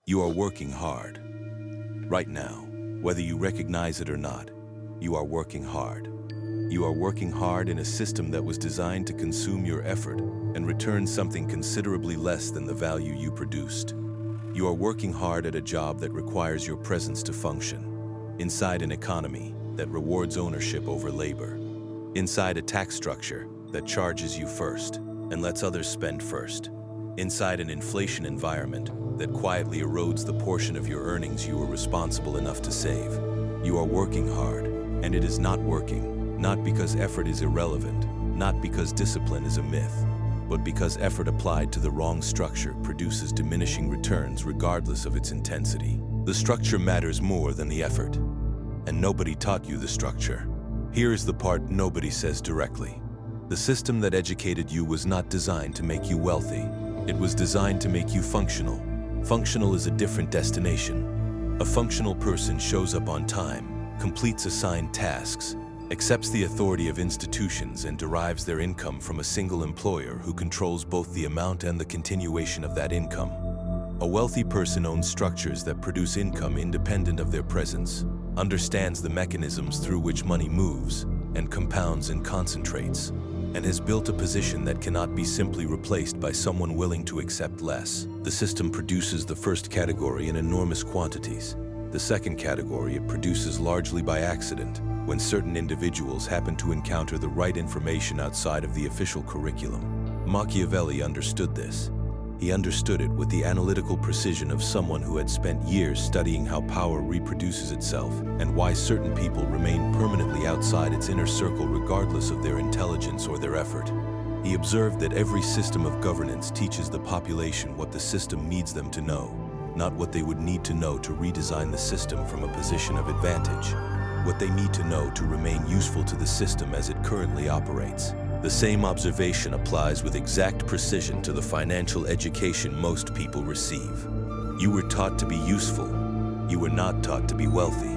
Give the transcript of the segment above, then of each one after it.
You are working hard. Right now, whether you recognize it or not, you are working hard. You are working hard in a system that was designed to consume your effort and return something considerably less than the value you produced. You are working hard at a job that requires your presence to function, inside an economy that rewards ownership over labor, inside a tax structure that charges you first and lets others spend first, inside an inflation environment that quietly erodes the portion of your earnings you were responsible enough to save. You are working hard, and it is not working, not because effort is irrelevant, not because discipline is a myth, but because effort applied to the wrong structure produces diminishing returns regardless of its intensity. The structure matters more than the effort, and nobody taught you the structure. Here is the part nobody says directly. The system that educated you was not designed to make you wealthy. It was designed to make you functional. Functional is a different destination. A functional person shows up on time, completes assigned tasks, accepts the authority of institutions, and derives their income from a single employer who controls both the amount and the continuation of that income. A wealthy person owns structures that produce income independent of their presence, understands the mechanisms through which money moves and compounds and concentrates, and has built a position that cannot be simply replaced by someone willing to accept less. The system produces the first category in enormous quantities. The second category it produces largely by accident, when certain individuals happen to encounter the right information outside of the official curriculum. Machiavelli understood this. He understood it with the analytical precision of someone who had spent years studying how power reproduces itself and why certain people remain permanently outside its inner circle regardless of their intelligence or their effort. He observed that every system of governance teaches the population what the system needs them to know, not what they would need to know to redesign the system from a position of advantage, what they need to know to remain useful to the system as it currently operates. The same observation applies with exact precision to the financial education most people receive. You were taught to be useful. You were not taught to be wealthy.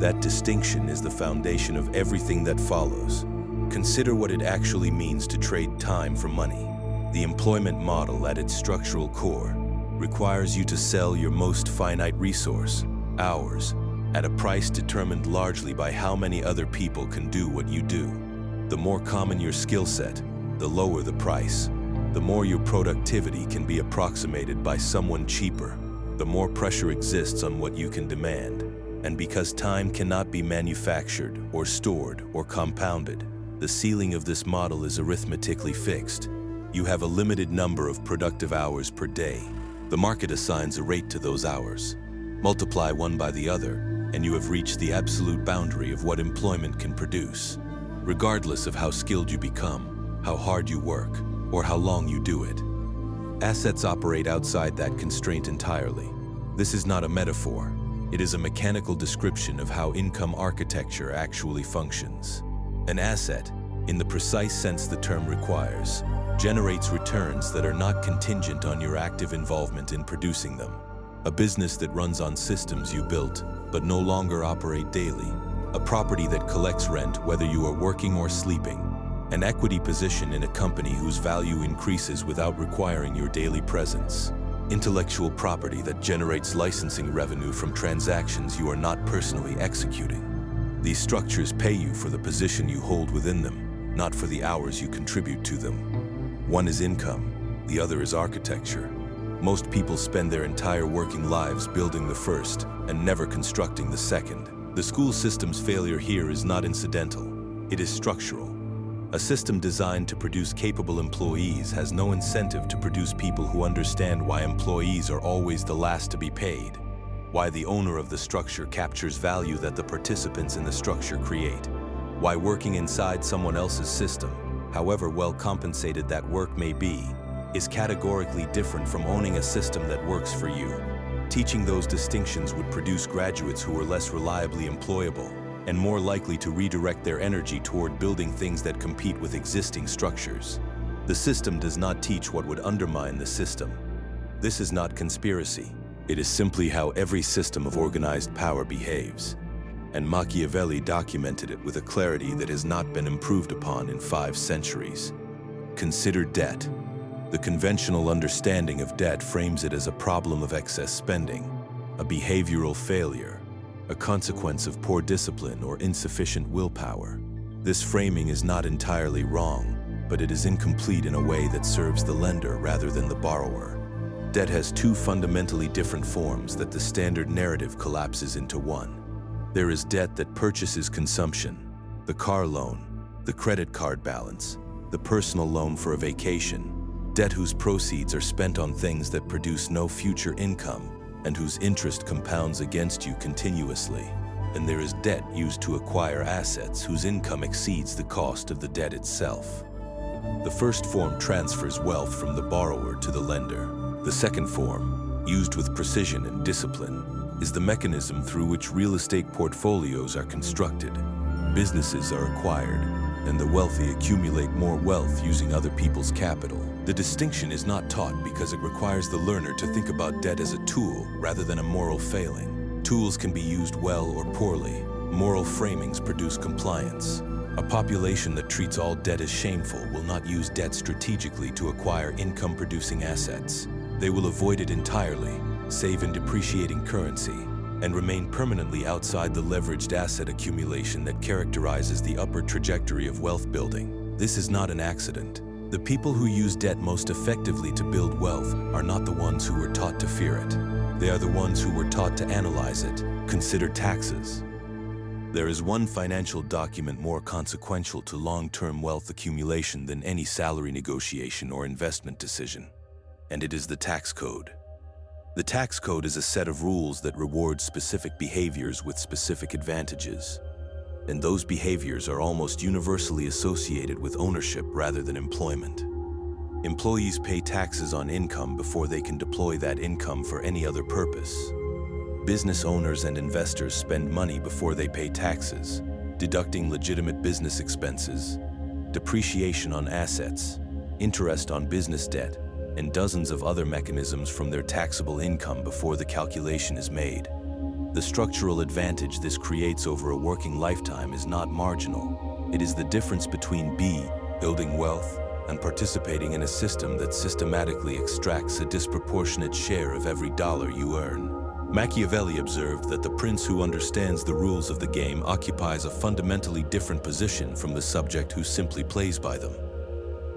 That distinction is the foundation of everything that follows. Consider what it actually means to trade time for money. The employment model at its structural core requires you to sell your most finite resource, hours, at a price determined largely by how many other people can do what you do. The more common your skill set, the lower the price. The more your productivity can be approximated by someone cheaper, the more pressure exists on what you can demand. And because time cannot be manufactured or stored or compounded, the ceiling of this model is arithmetically fixed. You have a limited number of productive hours per day. The market assigns a rate to those hours. Multiply one by the other, and you have reached the absolute boundary of what employment can produce. Regardless of how skilled you become, how hard you work, or how long you do it. Assets operate outside that constraint entirely. This is not a metaphor. It is a mechanical description of how income architecture actually functions. An asset, in the precise sense the term requires, generates returns that are not contingent on your active involvement in producing them. A business that runs on systems you built, but no longer operate daily. A property that collects rent whether you are working or sleeping. An equity position in a company whose value increases without requiring your daily presence. Intellectual property that generates licensing revenue from transactions you are not personally executing. These structures pay you for the position you hold within them, not for the hours you contribute to them. One is income, the other is architecture. Most people spend their entire working lives building the first and never constructing the second. The school system's failure here is not incidental, it is structural. A system designed to produce capable employees has no incentive to produce people who understand why employees are always the last to be paid, why the owner of the structure captures value that the participants in the structure create, why working inside someone else's system, however well compensated that work may be, is categorically different from owning a system that works for you. Teaching those distinctions would produce graduates who are less reliably employable and more likely to redirect their energy toward building things that compete with existing structures. The system does not teach what would undermine the system. This is not conspiracy. It is simply how every system of organized power behaves. And Machiavelli documented it with a clarity that has not been improved upon in 5 centuries. Consider debt. The conventional understanding of debt frames it as a problem of excess spending, a behavioral failure, a consequence of poor discipline or insufficient willpower. This framing is not entirely wrong, but it is incomplete in a way that serves the lender rather than the borrower. Debt has two fundamentally different forms that the standard narrative collapses into one. There is debt that purchases consumption, the car loan, the credit card balance, the personal loan for a vacation, debt whose proceeds are spent on things that produce no future income and whose interest compounds against you continuously. And there is debt used to acquire assets whose income exceeds the cost of the debt itself. The first form transfers wealth from the borrower to the lender. The second form, used with precision and discipline, is the mechanism through which real estate portfolios are constructed. Businesses are acquired, and the wealthy accumulate more wealth using other people's capital. The distinction is not taught because it requires the learner to think about debt as a tool rather than a moral failing. Tools can be used well or poorly. Moral framings produce compliance. A population that treats all debt as shameful will not use debt strategically to acquire income-producing assets. They will avoid it entirely, save in depreciating currency, and remain permanently outside the leveraged asset accumulation that characterizes the upward trajectory of wealth building. This is not an accident. The people who use debt most effectively to build wealth are not the ones who were taught to fear it. They are the ones who were taught to analyze it, consider taxes. There is one financial document more consequential to long-term wealth accumulation than any salary negotiation or investment decision, and it is the tax code. The tax code is a set of rules that reward specific behaviors with specific advantages, and those behaviors are almost universally associated with ownership rather than employment. Employees pay taxes on income before they can deploy that income for any other purpose. Business owners and investors spend money before they pay taxes, deducting legitimate business expenses, depreciation on assets, interest on business debt, and dozens of other mechanisms from their taxable income before the calculation is made. The structural advantage this creates over a working lifetime is not marginal. It is the difference between B, building wealth, and participating in a system that systematically extracts a disproportionate share of every dollar you earn. Machiavelli observed that the prince who understands the rules of the game occupies a fundamentally different position from the subject who simply plays by them.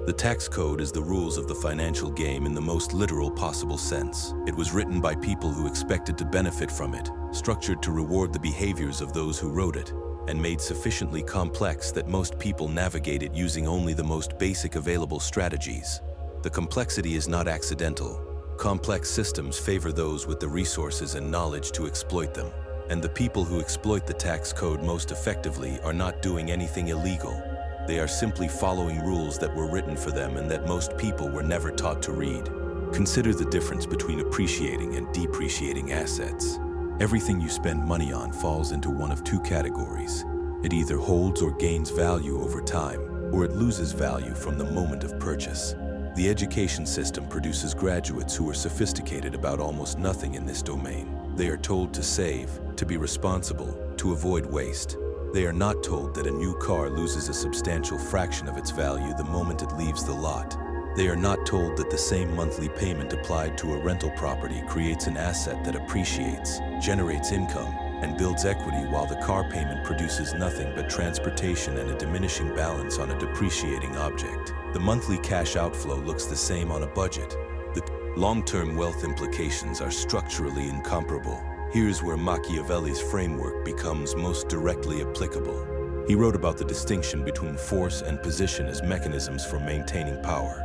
The tax code is the rules of the financial game in the most literal possible sense. It was written by people who expected to benefit from it, structured to reward the behaviors of those who wrote it, and made sufficiently complex that most people navigate it using only the most basic available strategies. The complexity is not accidental. Complex systems favor those with the resources and knowledge to exploit them, and the people who exploit the tax code most effectively are not doing anything illegal. They are simply following rules that were written for them and that most people were never taught to read. Consider the difference between appreciating and depreciating assets. Everything you spend money on falls into one of two categories. It either holds or gains value over time, or it loses value from the moment of purchase. The education system produces graduates who are sophisticated about almost nothing in this domain. They are told to save, to be responsible, to avoid waste. They are not told that a new car loses a substantial fraction of its value the moment it leaves the lot. They are not told that the same monthly payment applied to a rental property creates an asset that appreciates, generates income, and builds equity while the car payment produces nothing but transportation and a diminishing balance on a depreciating object. The monthly cash outflow looks the same on a budget. The long-term wealth implications are structurally incomparable. Here's where Machiavelli's framework becomes most directly applicable. He wrote about the distinction between force and position as mechanisms for maintaining power.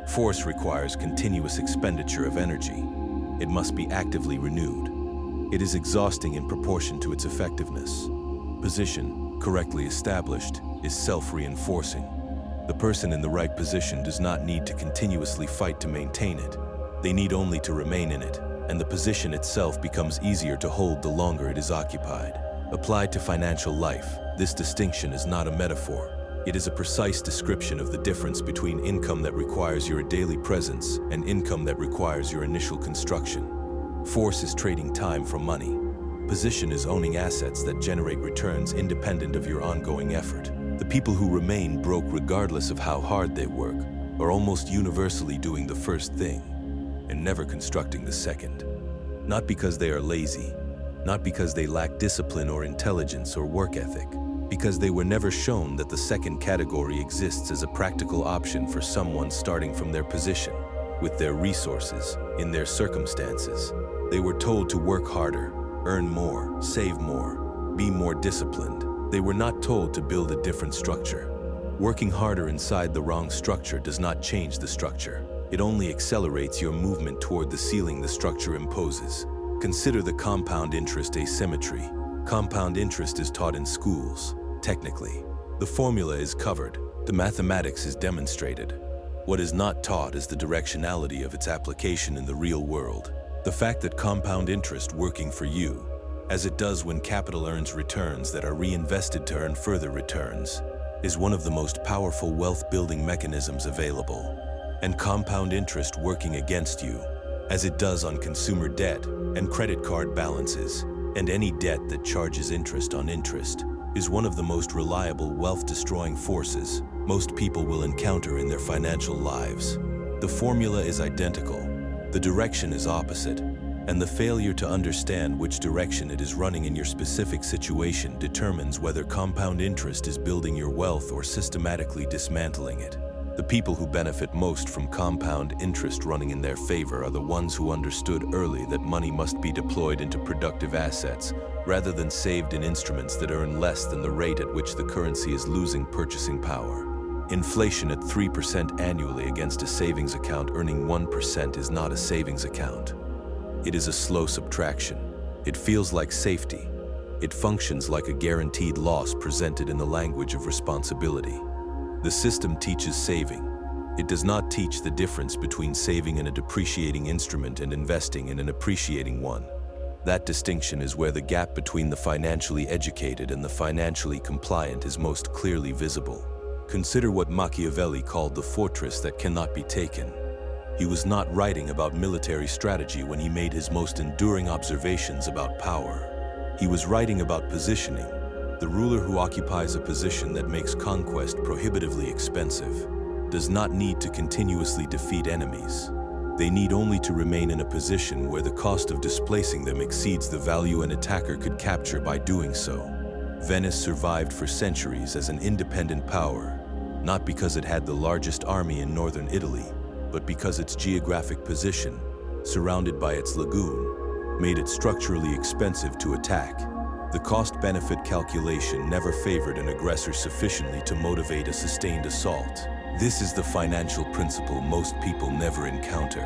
Force requires continuous expenditure of energy. It must be actively renewed. It is exhausting in proportion to its effectiveness. Position, correctly established, is self-reinforcing. The person in the right position does not need to continuously fight to maintain it. They need only to remain in it, and the position itself becomes easier to hold the longer it is occupied. Applied to financial life, this distinction is not a metaphor. It is a precise description of the difference between income that requires your daily presence and income that requires your initial construction. Force is trading time for money. Position is owning assets that generate returns independent of your ongoing effort. The people who remain broke regardless of how hard they work are almost universally doing the first thing and never constructing the second. Not because they are lazy, not because they lack discipline or intelligence or work ethic, because they were never shown that the second category exists as a practical option for someone starting from their position, with their resources, in their circumstances. They were told to work harder, earn more, save more, be more disciplined. They were not told to build a different structure. Working harder inside the wrong structure does not change the structure. It only accelerates your movement toward the ceiling the structure imposes. Consider the compound interest asymmetry. Compound interest is taught in schools. Technically, the formula is covered. The mathematics is demonstrated. What is not taught is the directionality of its application in the real world. The fact that compound interest working for you, as it does when capital earns returns that are reinvested to earn further returns, is one of the most powerful wealth-building mechanisms available. And compound interest working against you, as it does on consumer debt and credit card balances, and any debt that charges interest on interest, is one of the most reliable wealth-destroying forces most people will encounter in their financial lives. The formula is identical, the direction is opposite, and the failure to understand which direction it is running in your specific situation determines whether compound interest is building your wealth or systematically dismantling it. The people who benefit most from compound interest running in their favor are the ones who understood early that money must be deployed into productive assets rather than saved in instruments that earn less than the rate at which the currency is losing purchasing power. Inflation at 3% annually against a savings account earning 1% is not a savings account. It is a slow subtraction. It feels like safety. It functions like a guaranteed loss presented in the language of responsibility. The system teaches saving. It does not teach the difference between saving in a depreciating instrument and investing in an appreciating one. That distinction is where the gap between the financially educated and the financially compliant is most clearly visible. Consider what Machiavelli called the fortress that cannot be taken. He was not writing about military strategy when he made his most enduring observations about power. He was writing about positioning. The ruler who occupies a position that makes conquest prohibitively expensive does not need to continuously defeat enemies. They need only to remain in a position where the cost of displacing them exceeds the value an attacker could capture by doing so. Venice survived for centuries as an independent power, not because it had the largest army in northern Italy, but because its geographic position, surrounded by its lagoon, made it structurally expensive to attack. The cost-benefit calculation never favored an aggressor sufficiently to motivate a sustained assault. This is the financial principle most people never encounter.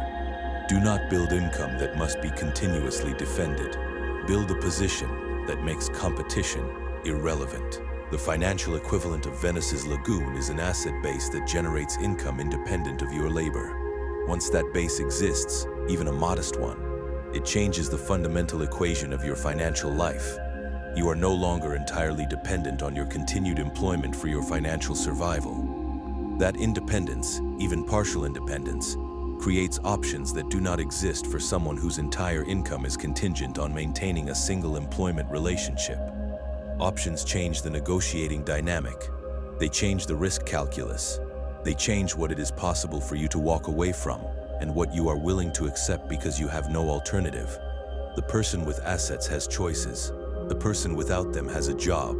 Do not build income that must be continuously defended. Build a position that makes competition irrelevant. The financial equivalent of Venice's lagoon is an asset base that generates income independent of your labor. Once that base exists, even a modest one, it changes the fundamental equation of your financial life. You are no longer entirely dependent on your continued employment for your financial survival. That independence, even partial independence, creates options that do not exist for someone whose entire income is contingent on maintaining a single employment relationship. Options change the negotiating dynamic. They change the risk calculus. They change what it is possible for you to walk away from and what you are willing to accept because you have no alternative. The person with assets has choices. The person without them has a job.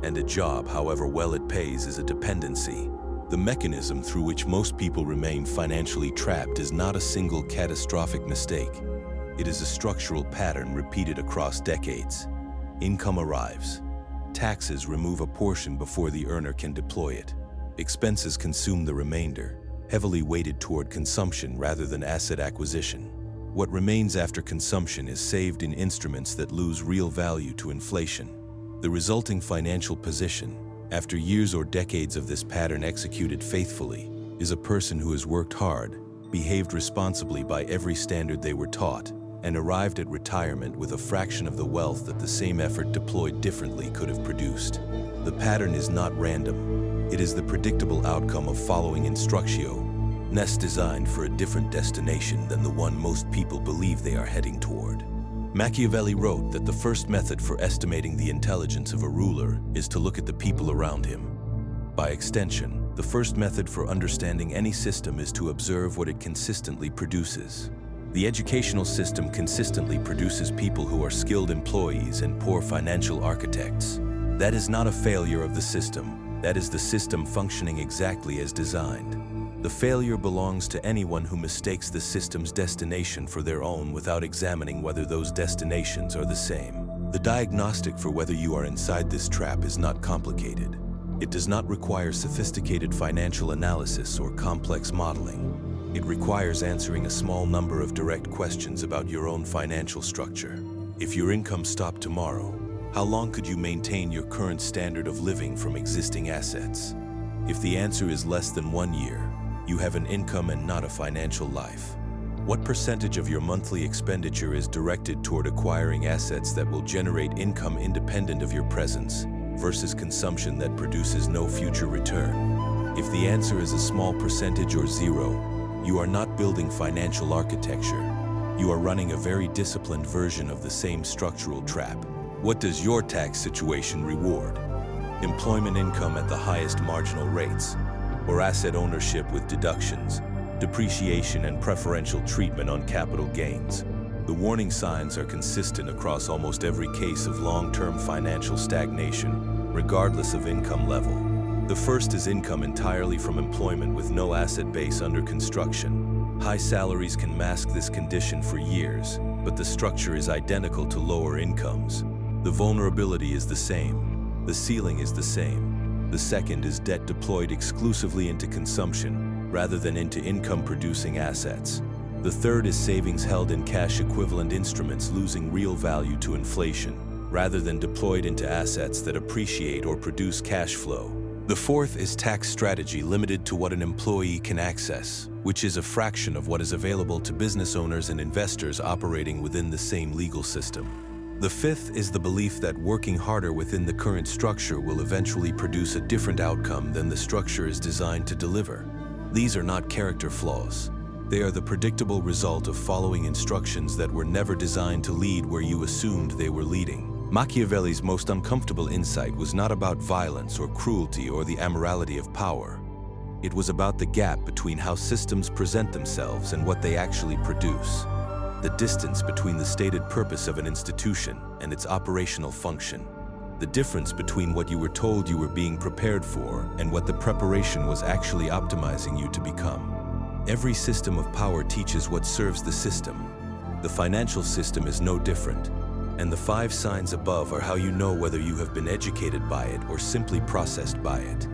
And a job, however well it pays, is a dependency. The mechanism through which most people remain financially trapped is not a single catastrophic mistake. It is a structural pattern repeated across decades. Income arrives. Taxes remove a portion before the earner can deploy it. Expenses consume the remainder, heavily weighted toward consumption rather than asset acquisition. What remains after consumption is saved in instruments that lose real value to inflation. The resulting financial position, after years or decades of this pattern executed faithfully, is a person who has worked hard, behaved responsibly by every standard they were taught, and arrived at retirement with a fraction of the wealth that the same effort deployed differently could have produced. The pattern is not random. It is the predictable outcome of following instructio, nests designed for a different destination than the one most people believe they are heading toward. Machiavelli wrote that the first method for estimating the intelligence of a ruler is to look at the people around him. By extension, The first method for understanding any system is to observe what it consistently produces. The educational system consistently produces people who are skilled employees and poor financial architects. That is not a failure of the system. That is the system functioning exactly as designed. The failure belongs to anyone who mistakes the system's destination for their own without examining whether those destinations are the same. The diagnostic for whether you are inside this trap is not complicated. It does not require sophisticated financial analysis or complex modeling. It requires answering a small number of direct questions about your own financial structure. If your income stopped tomorrow, how long could you maintain your current standard of living from existing assets? If the answer is less than 1 year, you have an income and not a financial life. What percentage of your monthly expenditure is directed toward acquiring assets that will generate income independent of your presence versus consumption that produces no future return? If the answer is a small percentage or zero, you are not building financial architecture. You are running a very disciplined version of the same structural trap. What does your tax situation reward? Employment income at the highest marginal rates, or asset ownership with deductions, depreciation and preferential treatment on capital gains? The warning signs are consistent across almost every case of long-term financial stagnation, regardless of income level. The first is income entirely from employment with no asset base under construction. High salaries can mask this condition for years, but the structure is identical to lower incomes. The vulnerability is the same. The ceiling is the same. The second is debt deployed exclusively into consumption rather than into income-producing assets. The third is savings held in cash-equivalent instruments losing real value to inflation rather than deployed into assets that appreciate or produce cash flow. The fourth is tax strategy limited to what an employee can access, which is a fraction of what is available to business owners and investors operating within the same legal system. The fifth is the belief that working harder within the current structure will eventually produce a different outcome than the structure is designed to deliver. These are not character flaws. They are the predictable result of following instructions that were never designed to lead where you assumed they were leading. Machiavelli's most uncomfortable insight was not about violence or cruelty or the amorality of power. It was about the gap between how systems present themselves and what they actually produce. The distance between the stated purpose of an institution and its operational function. The difference between what you were told you were being prepared for and what the preparation was actually optimizing you to become. Every system of power teaches what serves the system. The financial system is no different, and the 5 signs above are how you know whether you have been educated by it or simply processed by it.